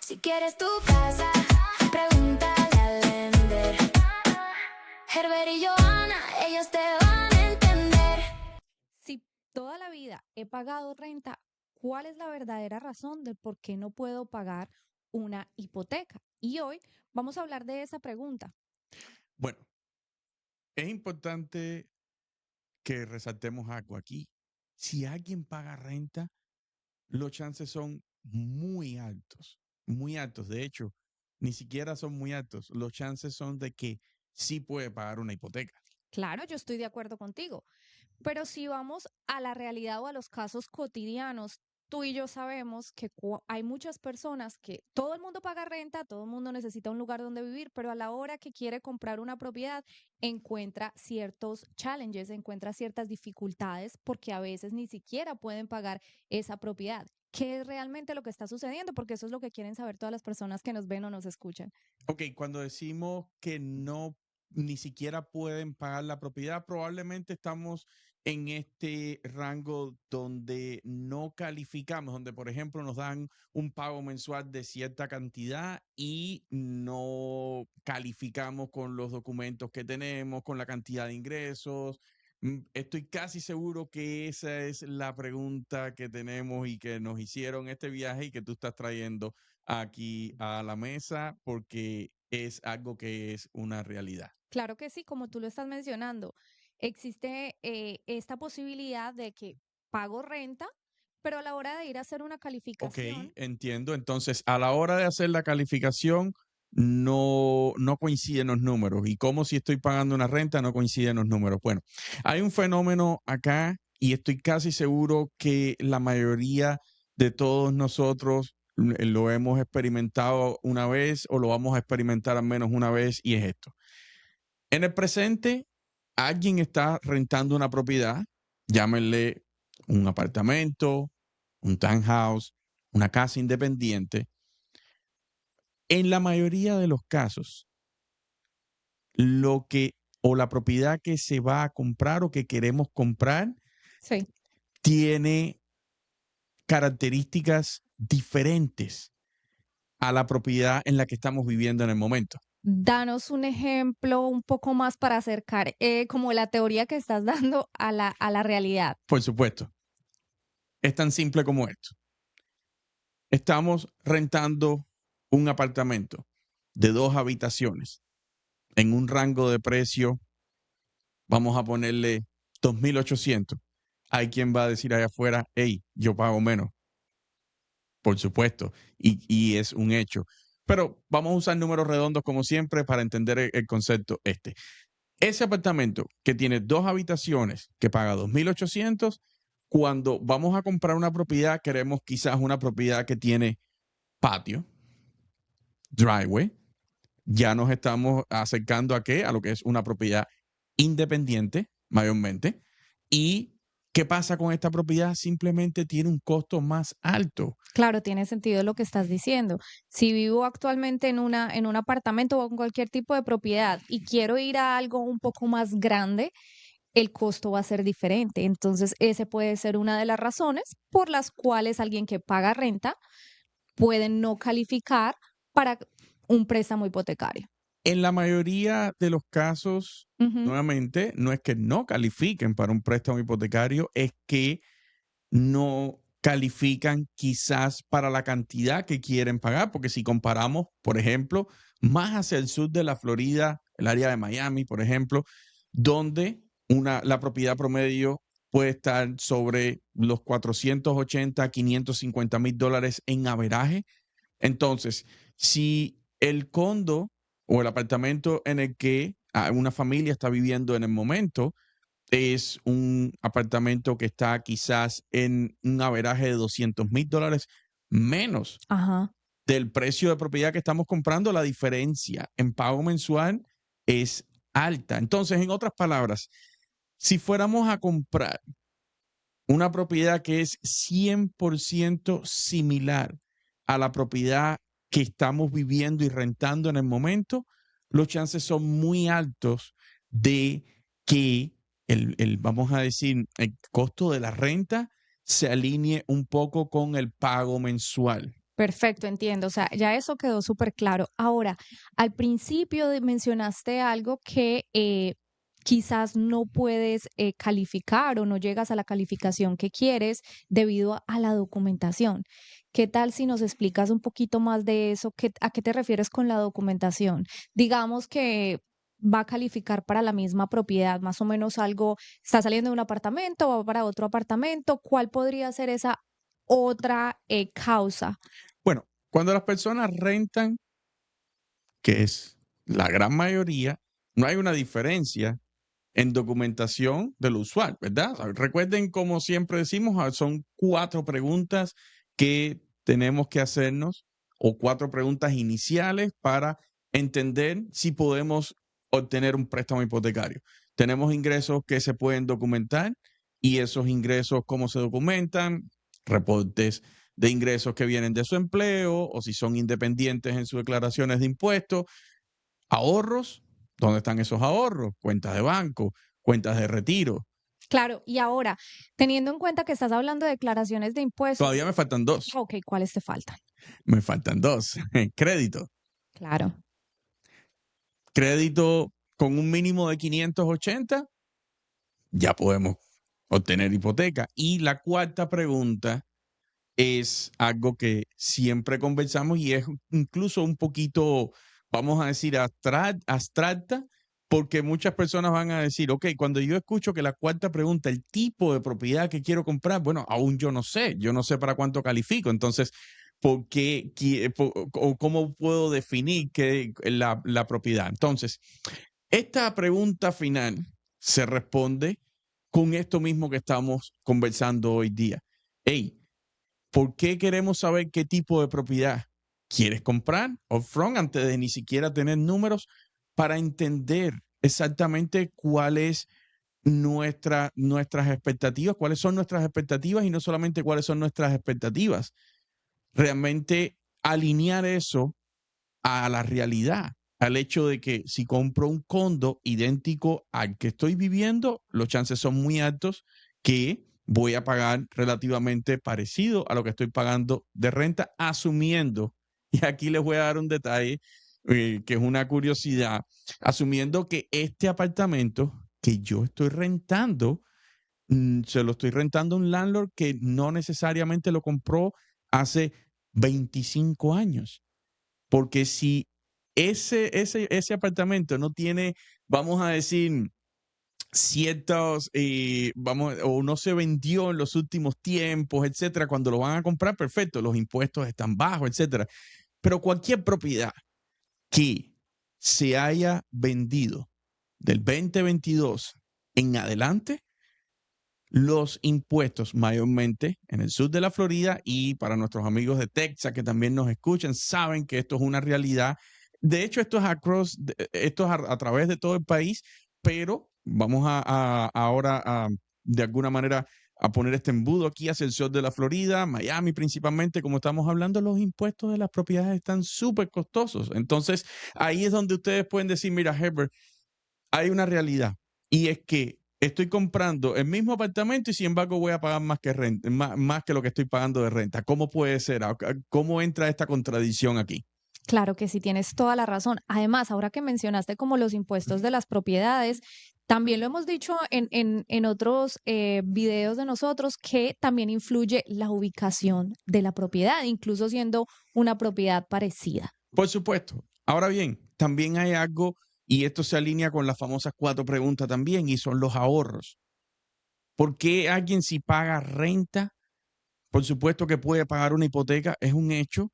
Si quieres tu casa, pregúntale a Lender. Herbert y Johanna, ellos te van a entender. Si toda la vida he pagado renta, ¿cuál es la verdadera razón de por qué no puedo pagar una hipoteca? Y hoy vamos a hablar de esa pregunta. Bueno, es importante que resaltemos algo aquí. Si alguien paga renta, los chances son muy altos, muy altos. De hecho, ni siquiera son muy altos. Los chances son de que sí puede pagar una hipoteca. Claro, yo estoy de acuerdo contigo, pero si vamos a la realidad o a los casos cotidianos, tú y yo sabemos que hay muchas personas que todo el mundo paga renta, todo el mundo necesita un lugar donde vivir, pero a la hora que quiere comprar una propiedad encuentra ciertos challenges, encuentra ciertas dificultades porque a veces ni siquiera pueden pagar esa propiedad. ¿Qué es realmente lo que está sucediendo? Porque eso es lo que quieren saber todas las personas que nos ven o nos escuchan. Ok, cuando decimos que no ni siquiera pueden pagar la propiedad, probablemente estamos en este rango donde no calificamos, donde por ejemplo nos dan un pago mensual de cierta cantidad y no calificamos con los documentos que tenemos, con la cantidad de ingresos. Estoy casi seguro que esa es la pregunta que tenemos y que nos hicieron este viaje y que tú estás trayendo aquí a la mesa porque es algo que es una realidad. Claro que sí, como tú lo estás mencionando, existe esta posibilidad de que pago renta, pero a la hora de ir a hacer una Ok, calificación, entiendo. Entonces, a la hora de hacer la calificación, no coinciden los números. Y como si estoy pagando una renta, no coinciden los números. Bueno, hay un fenómeno acá y estoy casi seguro que la mayoría de todos nosotros lo hemos experimentado una vez o lo vamos a experimentar al menos una vez y es esto. En el presente, alguien está rentando una propiedad, llámenle un apartamento, un townhouse, una casa independiente. En la mayoría de los casos, lo que o la propiedad que se va a comprar o que queremos comprar sí. tiene características diferentes a la propiedad en la que estamos viviendo en el momento. Danos un ejemplo un poco más para acercar como la teoría que estás dando a la realidad. Por supuesto, es tan simple como esto. Estamos rentando un apartamento de 2 habitaciones en un rango de precio, vamos a ponerle 2.800. Hay quien va a decir allá afuera, hey, yo pago menos, por supuesto, y es un hecho. Pero vamos a usar números redondos como siempre para entender el concepto este. Ese apartamento que tiene 2 habitaciones, que paga 2.800, cuando vamos a comprar una propiedad, queremos quizás una propiedad que tiene patio, driveway, ya nos estamos acercando a qué? A lo que es una propiedad independiente, mayormente. ¿Y qué pasa con esta propiedad? Simplemente tiene un costo más alto. Claro, tiene sentido lo que estás diciendo. Si vivo actualmente en un apartamento o en cualquier tipo de propiedad y quiero ir a algo un poco más grande, el costo va a ser diferente. Entonces, ese puede ser una de las razones por las cuales alguien que paga renta puede no calificar para un préstamo hipotecario. En la mayoría de los casos, Ujú. nuevamente, no es que no califiquen para un préstamo hipotecario, es que no califican quizás para la cantidad que quieren pagar, porque si comparamos, por ejemplo, más hacia el sur de la Florida, el área de Miami, por ejemplo, donde la propiedad promedio puede estar sobre los 480, $550,000 en averaje. Entonces, si el condo o el apartamento en el que una familia está viviendo en el momento es un apartamento que está quizás en un averaje de $200,000 menos Ajá. del precio de propiedad que estamos comprando, la diferencia en pago mensual es alta. Entonces, en otras palabras, si fuéramos a comprar una propiedad que es 100% similar a la propiedad que estamos viviendo y rentando en el momento, los chances son muy altos de que vamos a decir, el costo de la renta se alinee un poco con el pago mensual. Perfecto, entiendo. O sea, ya eso quedó súper claro. Ahora, al principio mencionaste algo que quizás no puedes calificar o no llegas a la calificación que quieres debido a la documentación. ¿Qué tal si nos explicas un poquito más de eso? ¿A qué te refieres con la documentación? Digamos que va a calificar para la misma propiedad, más o menos algo, está saliendo de un apartamento, va para otro apartamento. ¿Cuál podría ser esa otra causa? Bueno, cuando las personas rentan, que es la gran mayoría, no hay una diferencia en documentación del usuario, ¿verdad? Recuerden, como siempre decimos, son 4 preguntas que tenemos que hacernos o 4 preguntas iniciales para entender si podemos obtener un préstamo hipotecario. Tenemos ingresos que se pueden documentar y esos ingresos, ¿cómo se documentan? Reportes de ingresos que vienen de su empleo o si son independientes en sus declaraciones de impuestos, ahorros, ¿dónde están esos ahorros? Cuentas de banco, cuentas de retiro. Claro, y ahora, teniendo en cuenta que estás hablando de declaraciones de impuestos, Todavía me faltan 2. ok, ¿cuáles te faltan? Me faltan 2. Crédito. Claro, Crédito con un mínimo de 580, ya podemos obtener hipoteca. Y la cuarta pregunta es algo que siempre conversamos y es incluso un poquito, vamos a decir, abstracta, porque muchas personas van a decir, ok, cuando yo escucho que la cuarta pregunta, el tipo de propiedad que quiero comprar, bueno, aún yo no sé para cuánto califico. Entonces, ¿por qué, o cómo puedo definir la propiedad? Entonces, esta pregunta final se responde con esto mismo que estamos conversando hoy día. Hey, ¿por qué queremos saber qué tipo de propiedad quieres comprar upfront antes de ni siquiera tener números para entender exactamente cuáles nuestras expectativas, cuáles son nuestras expectativas y no solamente cuáles son nuestras expectativas? Realmente alinear eso a la realidad, al hecho de que si compro un condo idéntico al que estoy viviendo, los chances son muy altos que voy a pagar relativamente parecido a lo que estoy pagando de renta, asumiendo, y aquí les voy a dar un detalle que es una curiosidad, asumiendo que este apartamento que yo estoy rentando, se lo estoy rentando a un landlord que no necesariamente lo compró hace 25 años. Porque si ese apartamento no tiene, vamos a decir, ciertos, o no se vendió en los últimos tiempos, etcétera, cuando lo van a comprar, perfecto, los impuestos están bajos, etcétera. Pero cualquier propiedad que se haya vendido del 2022 en adelante, los impuestos mayormente en el sur de la Florida y para nuestros amigos de Texas que también nos escuchan, saben que esto es una realidad. De hecho, esto es a través de todo el país, pero vamos ahora de alguna manera a poner este embudo aquí hacia el sur de la Florida, Miami principalmente, como estamos hablando, los impuestos de las propiedades están súper costosos. Entonces, ahí es donde ustedes pueden decir, mira, Herbert, hay una realidad y es que estoy comprando el mismo apartamento y sin embargo voy a pagar más que renta, más que lo que estoy pagando de renta. ¿Cómo puede ser? ¿Cómo entra esta contradicción aquí? claro que sí, tienes toda la razón. Además, ahora que mencionaste como los impuestos de las propiedades, también lo hemos dicho en otros videos de nosotros que también influye la ubicación de la propiedad, incluso siendo una propiedad parecida. Por supuesto. Ahora bien, también hay algo, y esto se alinea con las famosas 4 preguntas también, y son los ahorros. ¿Por qué alguien si paga renta, por supuesto que puede pagar una hipoteca, es un hecho,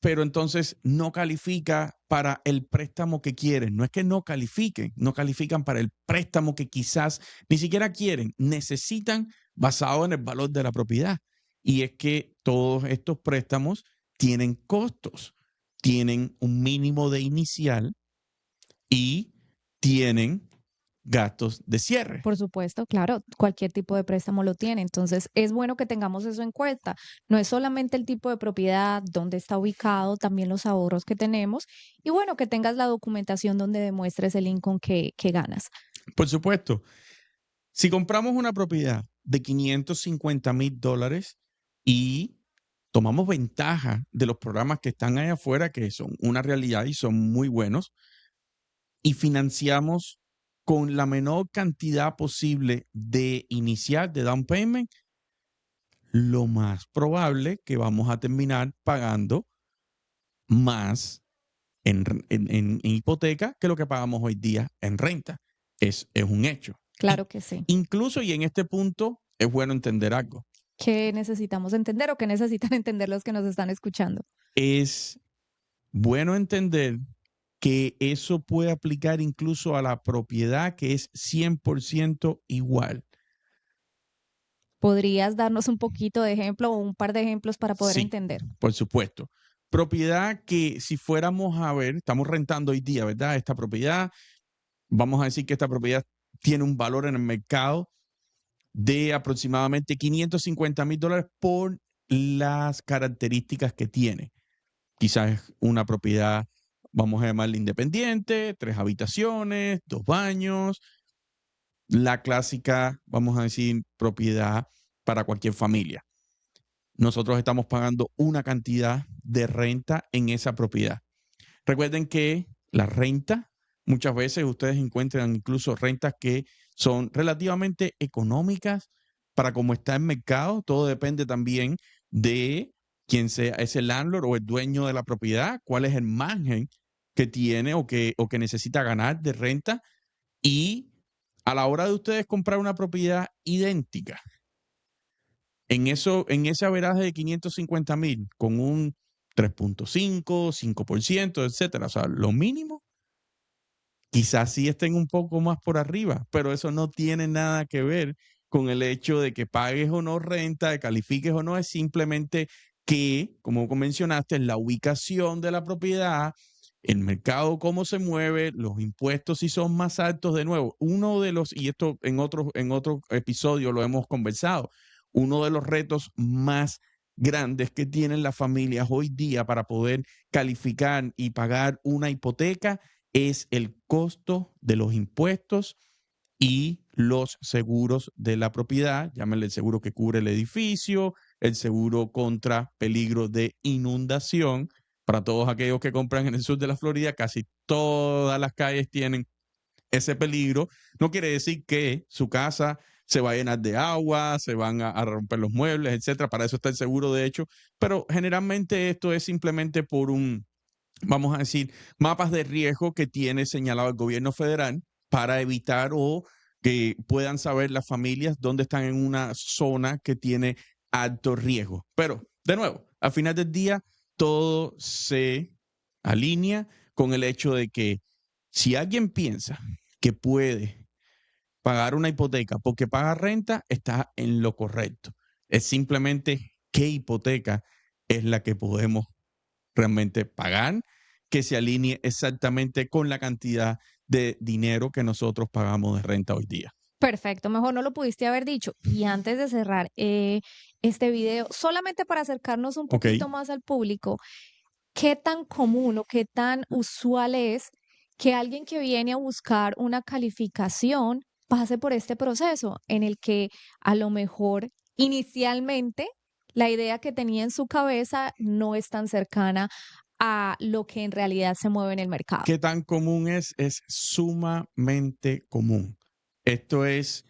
pero entonces no califica para el préstamo que quieren? No es que no califiquen, no califican para el préstamo que quizás ni siquiera quieren, necesitan basado en el valor de la propiedad. Y es que todos estos préstamos tienen costos, tienen un mínimo de inicial y tienen gastos de cierre. Por supuesto, claro, cualquier tipo de préstamo lo tiene. Entonces, es bueno que tengamos eso en cuenta. No es solamente el tipo de propiedad, dónde está ubicado, también los ahorros que tenemos y bueno, que tengas la documentación donde demuestres el income que ganas. Por supuesto, si compramos una propiedad de $550,000 y tomamos ventaja de los programas que están allá afuera, que son una realidad y son muy buenos, y financiamos con la menor cantidad posible de inicial, de down payment, lo más probable que vamos a terminar pagando más en hipoteca que lo que pagamos hoy día en renta. Es un hecho. Claro que sí. Incluso, y en este punto, es bueno entender algo. ¿Qué necesitamos entender o qué necesitan entender los que nos están escuchando? Es bueno entender que eso puede aplicar incluso a la propiedad, que es 100% igual. ¿Podrías darnos un poquito de ejemplo o un par de ejemplos para poder Sí, entender? por supuesto. Propiedad que si fuéramos a ver, estamos rentando hoy día, ¿verdad? Esta propiedad, vamos a decir que esta propiedad tiene un valor en el mercado de aproximadamente $550,000 por las características que tiene. Quizás es una propiedad, vamos a llamarla independiente, 3 habitaciones, 2 baños, la clásica, vamos a decir, propiedad para cualquier familia. Nosotros estamos pagando una cantidad de renta en esa propiedad. Recuerden que la renta, muchas veces ustedes encuentran incluso rentas que son relativamente económicas para cómo está el mercado. Todo depende también de quién sea ese landlord o el dueño de la propiedad, cuál es el margen que tiene o que necesita ganar de renta. Y a la hora de ustedes comprar una propiedad idéntica, en ese averaje de 550,000 con un 3.5, 5%, etcétera, o sea, lo mínimo, quizás sí estén un poco más por arriba, pero eso no tiene nada que ver con el hecho de que pagues o no renta, de califiques o no, es simplemente que, como mencionaste, la ubicación de la propiedad, el mercado, cómo se mueve, los impuestos si son más altos. De nuevo, uno de los, y esto en otro episodio lo hemos conversado, uno de los retos más grandes que tienen las familias hoy día para poder calificar y pagar una hipoteca es el costo de los impuestos y los seguros de la propiedad. Llámenle el seguro que cubre el edificio, el seguro contra peligro de inundación. Para todos aquellos que compran en el sur de la Florida, casi todas las calles tienen ese peligro. No quiere decir que su casa se va a llenar de agua, se van a romper los muebles, etcétera. Para eso está el seguro, de hecho. Pero generalmente esto es simplemente por vamos a decir, mapas de riesgo que tiene señalado el gobierno federal para evitar o que puedan saber las familias dónde están en una zona que tiene alto riesgo. Pero, de nuevo, al final del día, todo se alinea con el hecho de que si alguien piensa que puede pagar una hipoteca porque paga renta, está en lo correcto. Es simplemente qué hipoteca es la que podemos realmente pagar, que se alinee exactamente con la cantidad de dinero que nosotros pagamos de renta hoy día. Perfecto, mejor no lo pudiste haber dicho. Y antes de cerrar este video, solamente para acercarnos un poquito más al público, ¿qué tan común o qué tan usual es que alguien que viene a buscar una calificación pase por este proceso en el que a lo mejor inicialmente la idea que tenía en su cabeza no es tan cercana a lo que en realidad se mueve en el mercado? ¿Qué tan común es? Es sumamente común. Esto es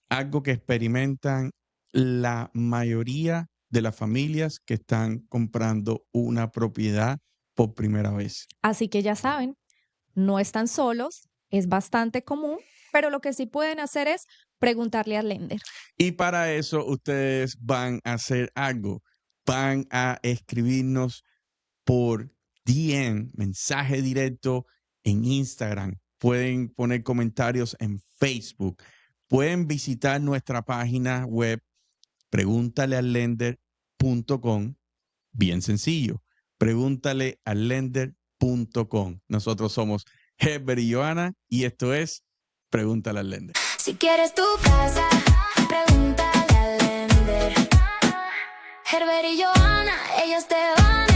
algo que experimentan la mayoría de las familias que están comprando una propiedad por primera vez. Así que ya saben, no están solos, es bastante común, pero lo que sí pueden hacer es preguntarle al lender. Y para eso ustedes van a hacer algo. Van a escribirnos por DM, mensaje directo en Instagram. Pueden poner comentarios en Facebook. Pueden visitar nuestra página web preguntaleallender.com. Bien sencillo. Preguntaleallender.com. Nosotros somos Herbert y Johanna y esto es Pregúntale al Lender. Si quieres tu casa, pregúntale al Lender. Herbert y Johanna, ellos te van a